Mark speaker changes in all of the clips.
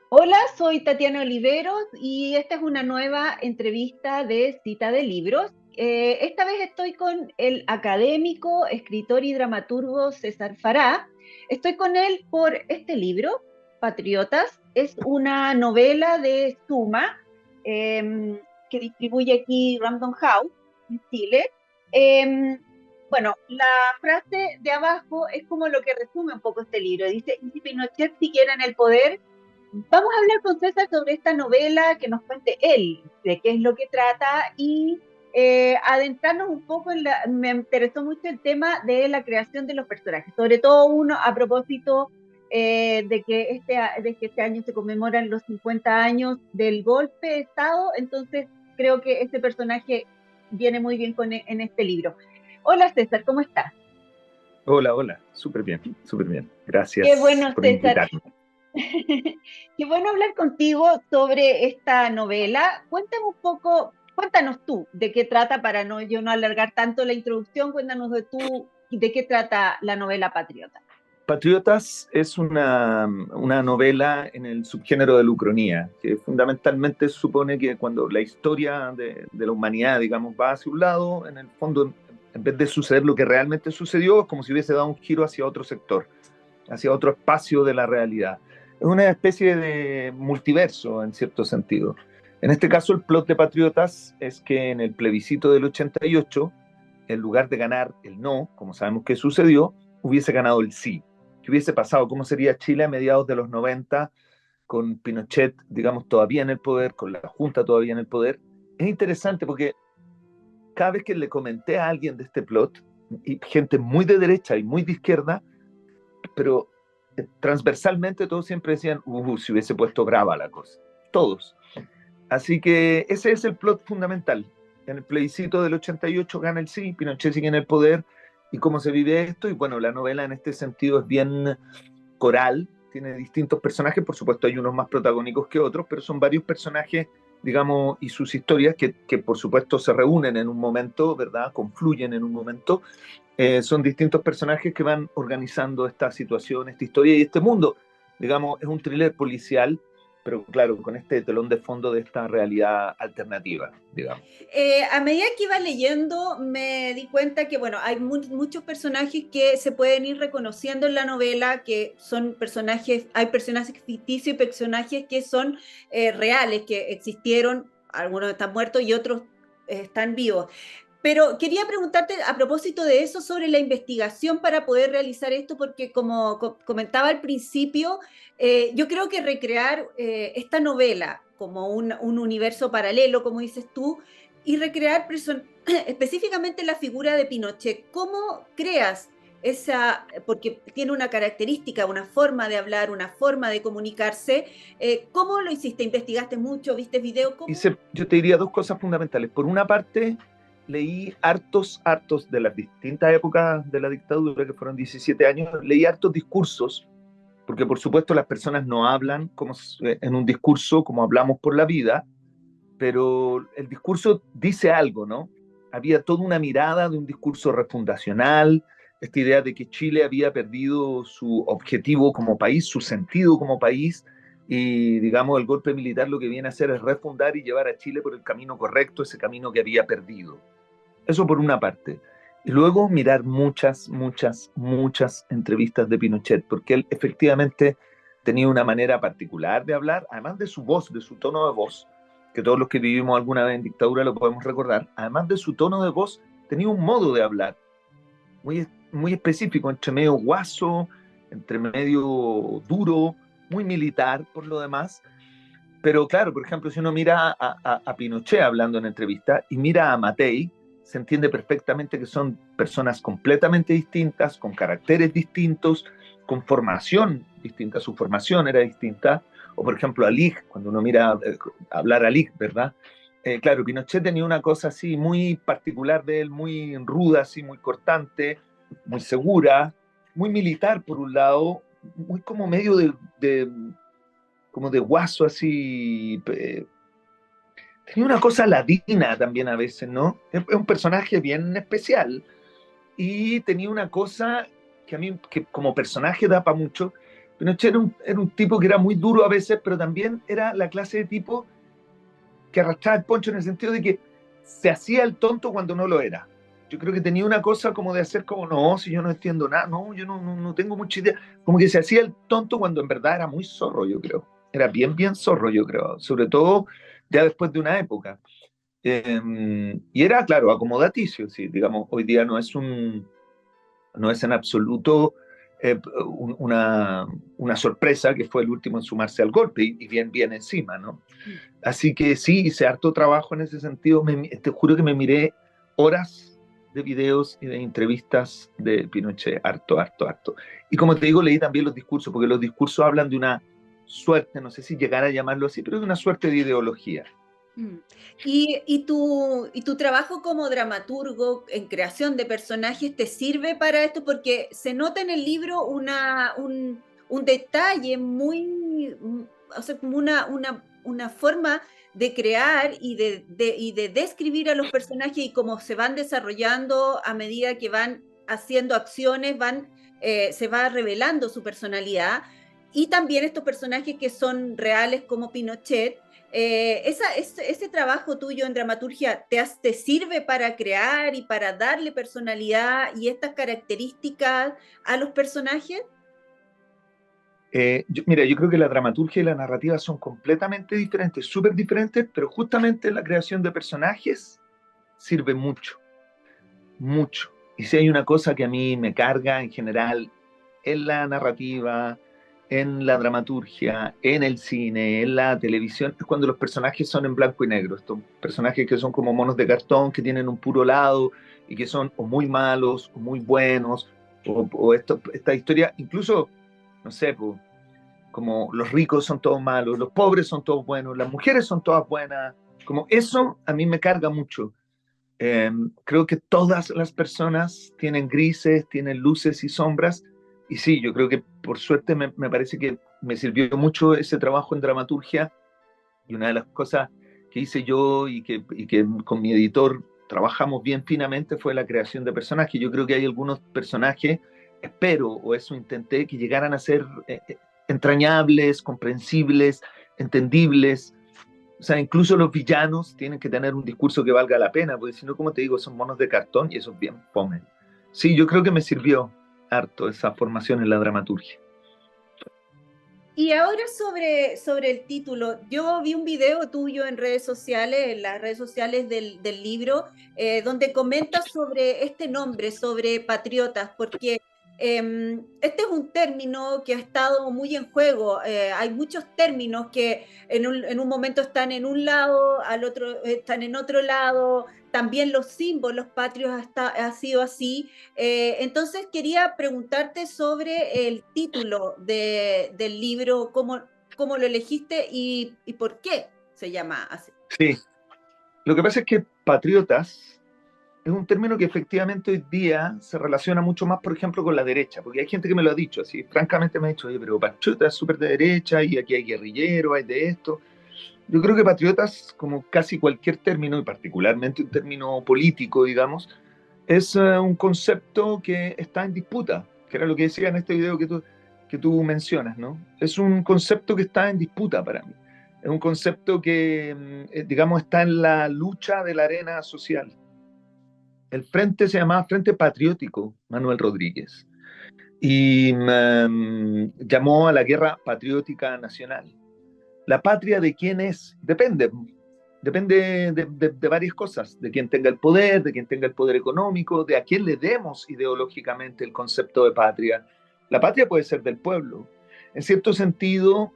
Speaker 1: Hola, soy Tatiana Oliveros y esta es una nueva entrevista de Cita de Libros. Esta vez estoy con el académico, escritor y dramaturgo César Fará. Estoy con él por este libro, Patriotas. Es una novela de Suma que distribuye aquí Random House en Chile. Em, bueno, la frase de abajo es como lo que resume un poco este libro. Dice, ¿y si Pinochet siguiera en el poder? Vamos a hablar con César sobre esta novela, que nos cuente él de qué es lo que trata y adentrarnos un poco me interesó mucho el tema de la creación de los personajes, sobre todo uno a propósito de que este año se conmemoran los 50 años del golpe de Estado, entonces creo que este personaje viene muy bien en este libro. Hola César, ¿cómo estás?
Speaker 2: Hola, hola, súper bien, súper bien.
Speaker 1: Qué
Speaker 2: Gracias
Speaker 1: bueno,
Speaker 2: por
Speaker 1: César.
Speaker 2: invitarme.
Speaker 1: Qué bueno hablar contigo sobre esta novela. Cuéntame un poco, cuéntanos tú de qué trata para yo no alargar tanto la introducción. Cuéntanos de qué trata la novela Patriota.
Speaker 2: Patriotas es una novela en el subgénero de la ucronía, que fundamentalmente supone que cuando la historia de la humanidad, digamos, va hacia un lado, en el fondo, en vez de suceder lo que realmente sucedió, es como si hubiese dado un giro hacia otro sector, hacia otro espacio de la realidad. Es una especie de multiverso, en cierto sentido. En este caso, el plot de Patriotas es que en el plebiscito del 88, en lugar de ganar el no, como sabemos que sucedió, hubiese ganado el sí. ¿Qué hubiese pasado? ¿Cómo sería Chile a mediados de los 90 con Pinochet, digamos, todavía en el poder, con la Junta todavía en el poder? Es interesante porque cada vez que le comenté a alguien de este plot, y gente muy de derecha y muy de izquierda, pero transversalmente todos siempre decían, si hubiese puesto brava la cosa. Todos. Así que ese es el plot fundamental. En el plebiscito del 88 gana el sí, Pinochet sigue en el poder, y cómo se vive esto. Y bueno, la novela en este sentido es bien coral, tiene distintos personajes, por supuesto hay unos más protagónicos que otros, pero son varios personajes, digamos, y sus historias que por supuesto se reúnen en un momento, ¿verdad? Confluyen en un momento. Son distintos personajes que van organizando esta situación, esta historia y este mundo. Digamos, es un thriller policial, pero claro, con este telón de fondo de esta realidad alternativa, digamos.
Speaker 1: A medida que iba leyendo, me di cuenta que, bueno, hay muchos personajes que se pueden ir reconociendo en la novela, que son personajes, hay personajes ficticios y personajes que son reales, que existieron, algunos están muertos y otros están vivos. Pero quería preguntarte a propósito de eso sobre la investigación para poder realizar esto, porque como comentaba al principio, yo creo que recrear esta novela como un universo paralelo, como dices tú, y recrear específicamente la figura de Pinochet. ¿Cómo creas esa, porque tiene una característica, una forma de hablar, una forma de comunicarse? ¿Cómo lo hiciste? ¿Investigaste mucho? ¿Viste video? ¿Cómo?
Speaker 2: Yo te diría dos cosas fundamentales. Por una parte, leí hartos de las distintas épocas de la dictadura, que fueron 17 años, leí hartos discursos, porque por supuesto las personas no hablan como en un discurso como hablamos por la vida, pero el discurso dice algo, ¿no? Había toda una mirada de un discurso refundacional, esta idea de que Chile había perdido su objetivo como país, su sentido como país, y digamos el golpe militar lo que viene a hacer es refundar y llevar a Chile por el camino correcto, ese camino que había perdido. Eso por una parte. Y luego mirar muchas entrevistas de Pinochet, porque él efectivamente tenía una manera particular de hablar, además de su voz, de su tono de voz, que todos los que vivimos alguna vez en dictadura lo podemos recordar, además de su tono de voz, tenía un modo de hablar muy específico, entre medio guaso, entre medio duro, muy militar por lo demás. Pero claro, por ejemplo, si uno mira a Pinochet hablando en entrevista y mira a Matei, se entiende perfectamente que son personas completamente distintas, con caracteres distintos, con formación distinta, su formación era distinta. O por ejemplo a Lig, cuando uno mira hablar a Lig, ¿verdad? Claro, Pinochet tenía una cosa así muy particular de él, muy ruda, así, muy cortante, muy segura, muy militar por un lado, muy como medio de como de guaso así. Tenía una cosa ladina también a veces, ¿no? Es un personaje bien especial y tenía una cosa que a mí, que como personaje da para mucho, Pinochet era un tipo que era muy duro a veces, pero también era la clase de tipo que arrastraba el poncho en el sentido de que se hacía el tonto cuando no lo era. Yo creo que tenía una cosa como de hacer como, no, si yo no entiendo nada, no, yo no tengo mucha idea. Como que se hacía el tonto cuando en verdad era muy zorro, yo creo. Era bien zorro, yo creo. Sobre todo ya después de una época. Y era, claro, acomodaticio, sí, digamos, hoy día no es en absoluto una, una sorpresa que fue el último en sumarse al golpe y bien encima, ¿no? Así que sí, hice harto trabajo en ese sentido. Te juro que me miré horas de videos y de entrevistas de Pinochet, harto. Y como te digo, leí también los discursos, porque los discursos hablan de una suerte, no sé si llegar a llamarlo así, pero de una suerte de ideología.
Speaker 1: Mm. Y tu trabajo como dramaturgo en creación de personajes te sirve para esto? Porque se nota en el libro un detalle muy, o sea, como una forma de crear y de describir a los personajes y cómo se van desarrollando a medida que van haciendo acciones, se va revelando su personalidad. Y también estos personajes que son reales como Pinochet. Ese trabajo tuyo en dramaturgia te sirve para crear y para darle personalidad y estas características a los personajes?
Speaker 2: Mira, yo creo que la dramaturgia y la narrativa son completamente diferentes, súper diferentes, pero justamente la creación de personajes sirve mucho. Y si hay una cosa que a mí me carga en general en la narrativa, en la dramaturgia, en el cine, en la televisión, es cuando los personajes son en blanco y negro. Estos personajes que son como monos de cartón, que tienen un puro lado y que son o muy malos o muy buenos, esta historia, incluso, no sé, pues, como los ricos son todos malos, los pobres son todos buenos, las mujeres son todas buenas, como eso a mí me carga mucho. Creo que todas las personas tienen grises, tienen luces y sombras, y sí, yo creo que por suerte me parece que me sirvió mucho ese trabajo en dramaturgia, y una de las cosas que hice yo y que con mi editor trabajamos bien finamente fue la creación de personajes. Yo creo que hay algunos personajes, espero, o eso intenté, que llegaran a ser entrañables, comprensibles, entendibles. O sea, incluso los villanos tienen que tener un discurso que valga la pena, porque si no, como te digo, son monos de cartón y eso es bien fome. Sí, yo creo que me sirvió harto esa formación en la dramaturgia.
Speaker 1: Y ahora sobre el título, yo vi un video tuyo en redes sociales, en las redes sociales del libro, donde comentas sobre este nombre, sobre patriotas, porque este es un término que ha estado muy en juego. Hay muchos términos que en un momento están en un lado, al otro están en otro lado. También los símbolos patrios ha sido así. Entonces quería preguntarte sobre el título del libro, cómo lo elegiste y por qué se llama así.
Speaker 2: Sí, lo que pasa es que patriotas es un término que efectivamente hoy día se relaciona mucho más, por ejemplo, con la derecha, porque hay gente que me lo ha dicho, así, francamente me ha dicho, oye, pero patriota es súper de derecha y aquí hay guerrilleros, hay de esto. Yo creo que patriotas, como casi cualquier término, y particularmente un término político, digamos, es un concepto que está en disputa, que era lo que decía en este video que tú mencionas, ¿no? Es un concepto que está en disputa para mí. Es un concepto que, digamos, está en la lucha de la arena social. El frente se llamaba Frente Patriótico Manuel Rodríguez y llamó a la guerra patriótica nacional. ¿La patria de quién es? Depende de varias cosas, de quién tenga el poder, de quién tenga el poder económico, de a quién le demos ideológicamente el concepto de patria. La patria puede ser del pueblo. En cierto sentido,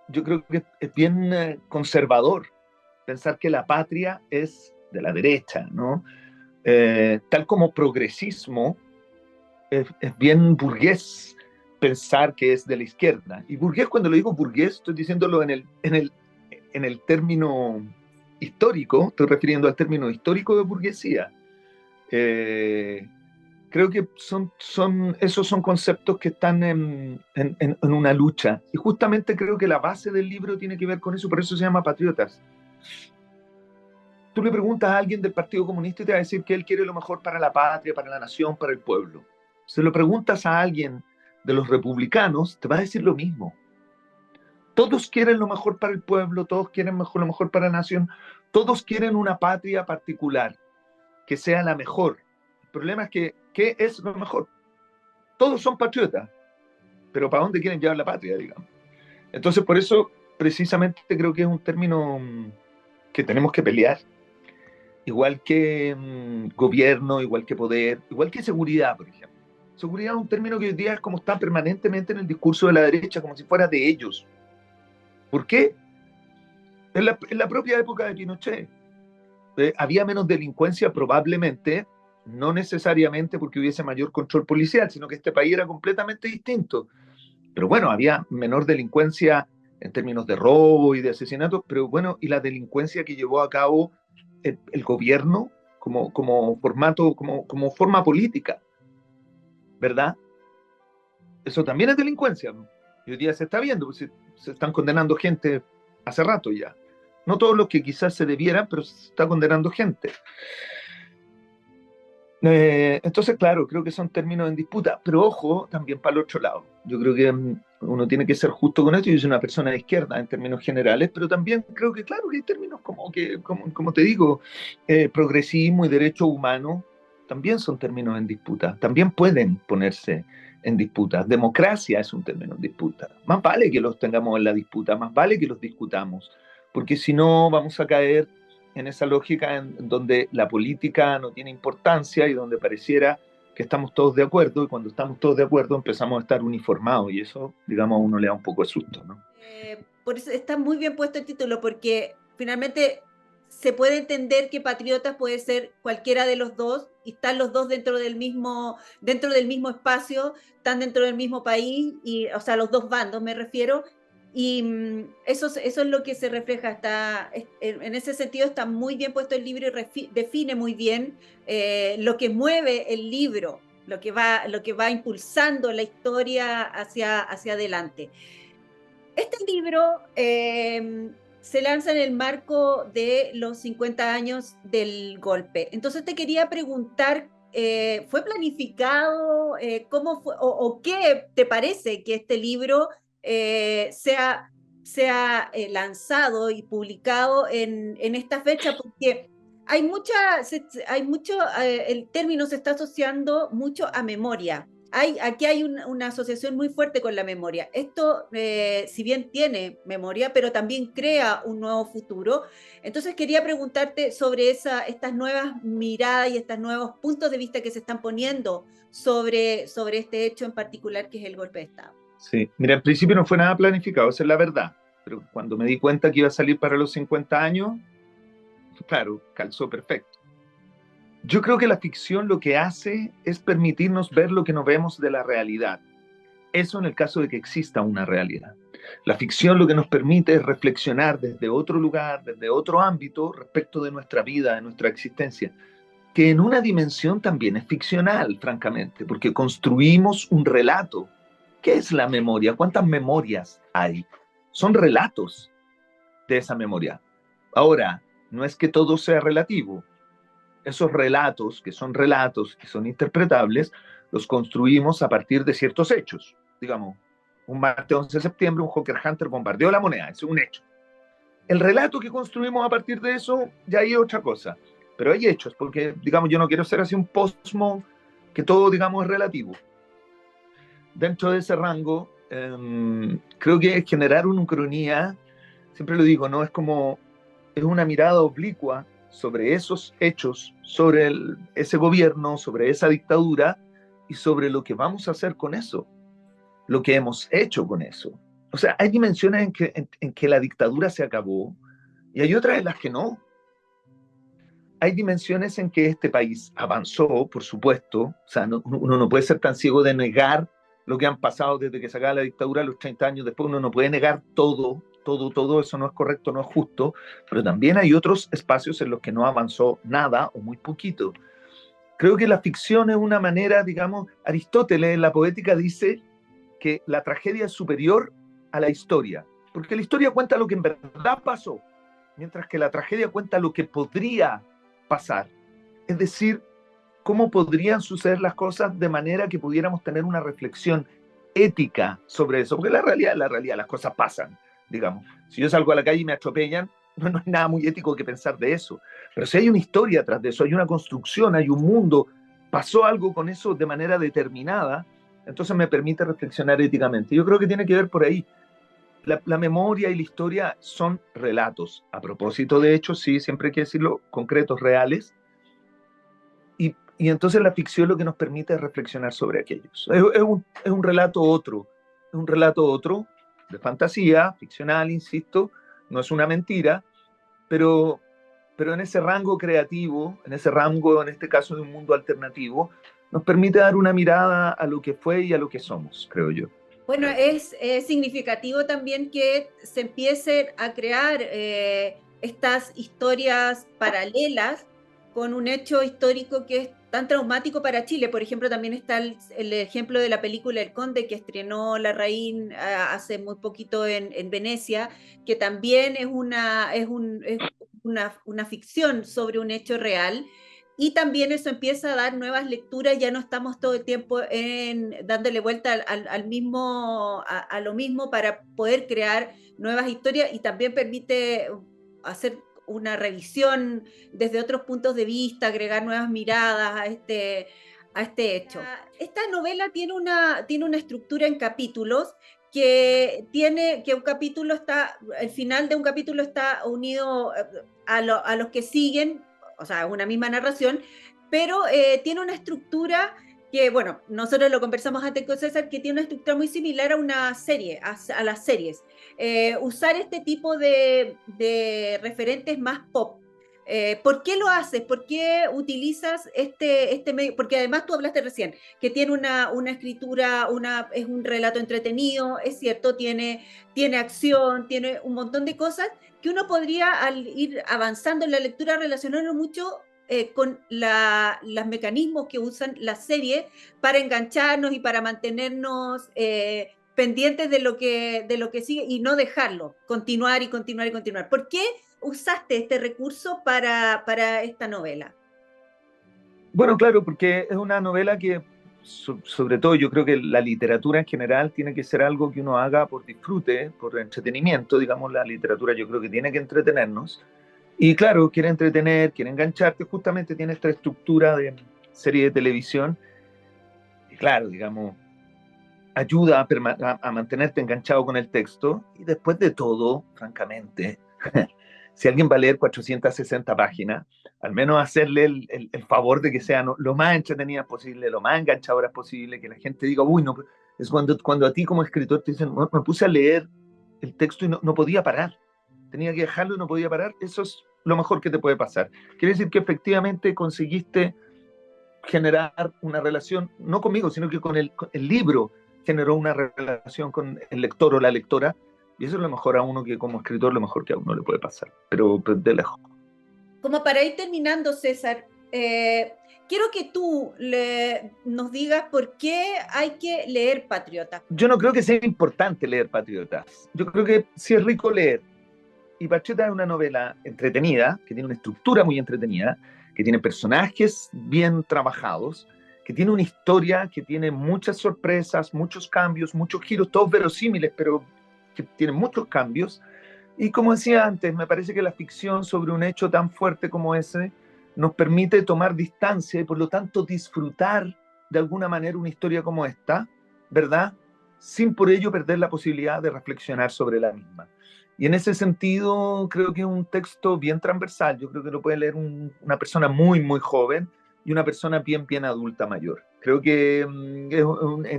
Speaker 2: yo creo que es bien conservador pensar que la patria es de la derecha, ¿no? Tal como progresismo es bien burgués pensar que es de la izquierda. Y burgués, cuando lo digo burgués, estoy diciéndolo en el término histórico, estoy refiriendo al término histórico de burguesía. Eh, Creo que esos son conceptos que están en una lucha. Y justamente creo que la base del libro tiene que ver con eso, por eso se llama Patriotas. Tú le preguntas a alguien del Partido Comunista y te va a decir que él quiere lo mejor para la patria, para la nación, para el pueblo. Se lo preguntas a alguien de los republicanos te va a decir lo mismo. Todos quieren lo mejor para el pueblo, todos quieren lo mejor para la nación, todos quieren una patria particular, que sea la mejor. El problema es que, ¿qué es lo mejor? Todos son patriotas, pero ¿para dónde quieren llevar la patria, digamos? Entonces, por eso, precisamente, creo que es un término que tenemos que pelear, igual que gobierno, igual que poder, igual que seguridad, por ejemplo. Seguridad es un término que hoy día es como está permanentemente en el discurso de la derecha, como si fuera de ellos. ¿Por qué? En la propia época de Pinochet había menos delincuencia probablemente, no necesariamente porque hubiese mayor control policial, sino que este país era completamente distinto. Pero bueno, había menor delincuencia en términos de robo y de asesinatos, pero bueno, y la delincuencia que llevó a cabo el gobierno como formato, como forma política, ¿verdad? Eso también es delincuencia. Y hoy día se está viendo, pues se están condenando gente hace rato ya. No todos los que quizás se debieran, pero se está condenando gente. Entonces, claro, creo que son términos en disputa, pero ojo, también para el otro lado. Yo creo que uno tiene que ser justo con esto. Yo soy una persona de izquierda en términos generales, pero también creo que, claro, que hay términos como te digo, progresismo y derechos humanos también son términos en disputa, también pueden ponerse en disputa. Democracia es un término en disputa. Más vale que los tengamos en la disputa, más vale que los discutamos, porque si no vamos a caer en esa lógica en donde la política no tiene importancia y donde pareciera que estamos todos de acuerdo, y cuando estamos todos de acuerdo empezamos a estar uniformados, y eso, digamos, a uno le da un poco de susto, ¿no?
Speaker 1: Por eso está muy bien puesto el título, porque finalmente se puede entender que patriotas puede ser cualquiera de los dos, y están los dos dentro del mismo espacio, están dentro del mismo país, y, o sea, los dos bandos me refiero, y eso es lo que se refleja. En ese sentido está muy bien puesto el libro y define muy bien lo que mueve el libro, lo que va impulsando la historia hacia adelante. Este libro se lanza en el marco de los 50 años del golpe. Entonces te quería preguntar, ¿fue planificado? ¿Cómo fue, o qué te parece que este libro sea lanzado y publicado en esta fecha? Porque hay mucho, el término se está asociando mucho a memoria. Aquí hay una asociación muy fuerte con la memoria. Esto, si bien tiene memoria, pero también crea un nuevo futuro. Entonces quería preguntarte sobre estas nuevas miradas y estos nuevos puntos de vista que se están poniendo sobre este hecho en particular, que es el golpe de Estado.
Speaker 2: Sí, mira, al principio no fue nada planificado, esa es la verdad, pero cuando me di cuenta que iba a salir para los 50 años, claro, calzó perfecto. Yo creo que la ficción lo que hace es permitirnos ver lo que no vemos de la realidad. Eso en el caso de que exista una realidad. La ficción lo que nos permite es reflexionar desde otro lugar, desde otro ámbito respecto de nuestra vida, de nuestra existencia, que en una dimensión también es ficcional, francamente, porque construimos un relato. ¿Qué es la memoria? ¿Cuántas memorias hay? Son relatos de esa memoria. Ahora, no es que todo sea relativo. Esos relatos, que son interpretables, los construimos a partir de ciertos hechos. Digamos, un martes 11 de septiembre, un Hawker Hunter bombardeó la moneda, es un hecho. El relato que construimos a partir de eso, ya hay otra cosa. Pero hay hechos, porque, digamos, yo no quiero ser así un posmo que todo, digamos, es relativo. Dentro de ese rango, creo que generar una ucronía, siempre lo digo, ¿no? Es una mirada oblicua sobre esos hechos, sobre ese gobierno, sobre esa dictadura y sobre lo que vamos a hacer con eso, lo que hemos hecho con eso. O sea, hay dimensiones en que la dictadura se acabó y hay otras en las que no. Hay dimensiones en que este país avanzó, por supuesto. O sea, uno no puede ser tan ciego de negar lo que han pasado desde que se acaba la dictadura, los 30 años después. Uno no puede negar todo, eso no es correcto, no es justo, pero también hay otros espacios en los que no avanzó nada o muy poquito. Creo que la ficción es una manera, digamos, Aristóteles en la poética dice que la tragedia es superior a la historia, porque la historia cuenta lo que en verdad pasó, mientras que la tragedia cuenta lo que podría pasar. Es decir, cómo podrían suceder las cosas de manera que pudiéramos tener una reflexión ética sobre eso, porque la realidad, las cosas pasan, digamos. Si yo salgo a la calle y me atropellan, no hay nada muy ético que pensar de eso. Pero si hay una historia atrás de eso, hay una construcción, hay un mundo, pasó algo con eso de manera determinada, entonces me permite reflexionar éticamente. Yo creo que tiene que ver por ahí. La memoria y la historia son relatos. A propósito de hechos, sí, siempre hay que decirlo, concretos, reales. Y entonces la ficción lo que nos permite es reflexionar sobre aquellos. Es un relato otro, es un relato otro, de fantasía, ficcional, insisto, no es una mentira, pero, pero en ese rango creativo, en ese rango, en este caso de un mundo alternativo, nos permite dar una mirada a lo que fue y a lo que somos, creo yo.
Speaker 1: Bueno, es significativo también que se empiecen a crear estas historias paralelas con un hecho histórico que es tan traumático para Chile. Por ejemplo, también está el ejemplo de la película El Conde que estrenó Larraín hace muy poquito en Venecia, que también es una ficción sobre un hecho real. Y también eso empieza a dar nuevas lecturas, ya no estamos todo el tiempo dándole vuelta a lo mismo para poder crear nuevas historias y también permite hacer una revisión desde otros puntos de vista, agregar nuevas miradas a este hecho. Esta novela tiene una estructura en capítulos que un capítulo el final de un capítulo está unido a los que siguen, o sea, una misma narración, pero tiene una estructura que, bueno, nosotros lo conversamos antes con César, que tiene una estructura muy similar a una serie, a las series. Usar este tipo de referentes más pop. ¿Por qué lo haces? ¿Por qué utilizas este medio? Porque además tú hablaste recién, que tiene una escritura, es un relato entretenido, es cierto, tiene acción, tiene un montón de cosas que uno podría, al ir avanzando en la lectura, relacionarlo mucho con los mecanismos que usan las series para engancharnos y para mantenernos pendientes de lo que sigue y no dejarlo, continuar y continuar y continuar. ¿Por qué usaste este recurso para esta novela?
Speaker 2: Bueno, claro, porque es una novela que, sobre todo, yo creo que la literatura en general tiene que ser algo que uno haga por disfrute, por entretenimiento, digamos, la literatura yo creo que tiene que entretenernos. Y claro, quiere entretener, quiere engancharte, justamente tiene esta estructura de serie de televisión, y claro, digamos, ayuda a mantenerte enganchado con el texto, y después de todo, francamente, si alguien va a leer 460 páginas, al menos hacerle el favor de que sean lo más entretenidas posible, lo más enganchadoras posible, que la gente diga, uy, no, es cuando a ti como escritor te dicen, me puse a leer el texto y no podía parar, tenía que dejarlo y no podía parar, eso es lo mejor que te puede pasar. Quiere decir que efectivamente conseguiste generar una relación, no conmigo, sino que con el libro generó una relación con el lector o la lectora, y eso es lo mejor a uno que como escritor, lo mejor que a uno le puede pasar, pero de lejos.
Speaker 1: Como para ir terminando, César, quiero que tú nos digas por qué hay que leer Patriota.
Speaker 2: Yo no creo que sea importante leer Patriotas, yo creo que sí es rico leer, y Patriota es una novela entretenida, que tiene una estructura muy entretenida, que tiene personajes bien trabajados, que tiene una historia que tiene muchas sorpresas, muchos cambios, muchos giros, todos verosímiles, pero que tienen muchos cambios. Y como decía antes, me parece que la ficción sobre un hecho tan fuerte como ese nos permite tomar distancia y por lo tanto disfrutar de alguna manera una historia como esta, ¿verdad? Sin por ello perder la posibilidad de reflexionar sobre la misma. Y en ese sentido creo que es un texto bien transversal. Yo creo que lo puede leer una persona muy, muy joven y una persona bien, bien adulta mayor. Creo que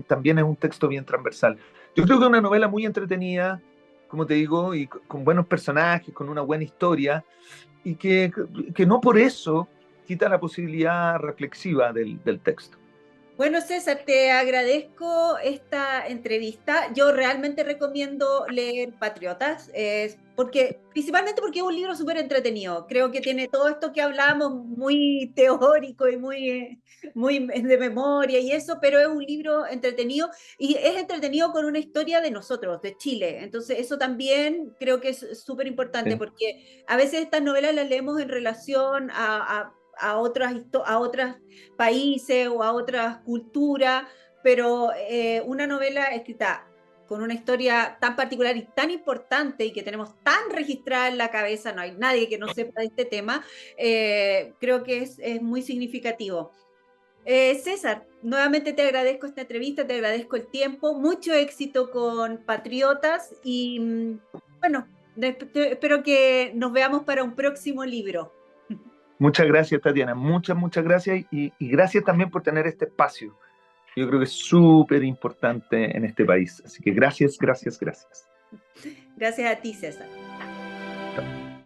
Speaker 2: también es un texto bien transversal. Yo creo que es una novela muy entretenida, como te digo, y con buenos personajes, con una buena historia, y que no por eso quita la posibilidad reflexiva del texto.
Speaker 1: Bueno, César, te agradezco esta entrevista. Yo realmente recomiendo leer Patriotas, principalmente porque es un libro súper entretenido. Creo que tiene todo esto que hablamos muy teórico y muy de memoria y eso, pero es un libro entretenido y es entretenido con una historia de nosotros, de Chile. Entonces, eso también creo que es súper importante
Speaker 2: Sí.
Speaker 1: porque a veces estas novelas las leemos en relación a otras países o a otras culturas, pero una novela escrita con una historia tan particular y tan importante y que tenemos tan registrada en la cabeza, no hay nadie que no sepa de este tema, creo que es muy significativo. César, nuevamente te agradezco esta entrevista, te agradezco el tiempo, mucho éxito con Patriotas y bueno, espero que nos veamos para un próximo libro.
Speaker 2: Muchas gracias, Tatiana, muchas gracias y gracias también por tener este espacio. Yo creo que es súper importante en este país. Así que gracias.
Speaker 1: Gracias a ti, César.